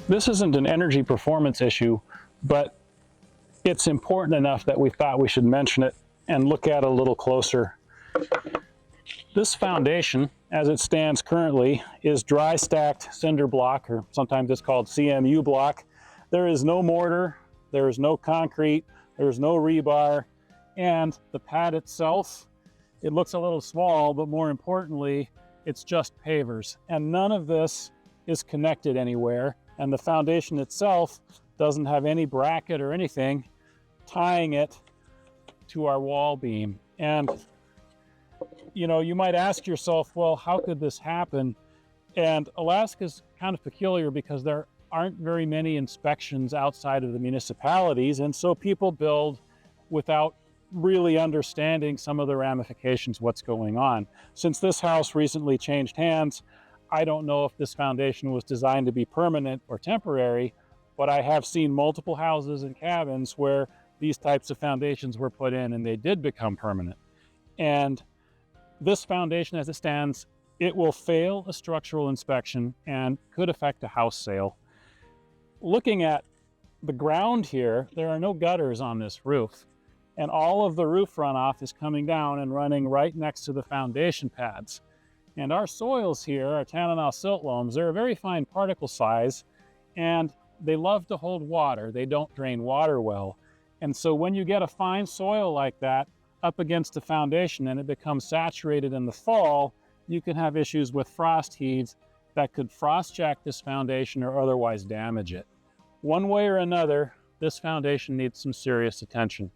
This isn't an energy performance issue, but it's important enough that we thought we should mention it and look at it a little closer. This foundation, as it stands currently, is dry stacked cinder block, or sometimes it's called CMU block. There is no mortar, there is no concrete, there's no rebar, and the pad itself, it looks a little small, but more importantly, it's just pavers. And none of this is connected anywhere, and the foundation itself doesn't have any bracket or anything tying it to our wall beam. And you know, you might ask yourself, well, how could this happen? And Alaska's kind of peculiar because there aren't very many inspections outside of the municipalities, and so people build without really understanding some of the ramifications, what's going on. Since this house recently changed hands, I don't know if this foundation was designed to be permanent or temporary, but I have seen multiple houses and cabins where these types of foundations were put in and they did become permanent. And this foundation as it stands, it will fail a structural inspection and could affect a house sale. Looking at the ground here, there are no gutters on this roof, and all of the roof runoff is coming down and running right next to the foundation pads. And our soils here, our Tanana silt loams, they're a very fine particle size, and they love to hold water. They don't drain water well. And so when you get a fine soil like that up against the foundation and it becomes saturated in the fall, you can have issues with frost heaves that could frost jack this foundation or otherwise damage it. One way or another, this foundation needs some serious attention.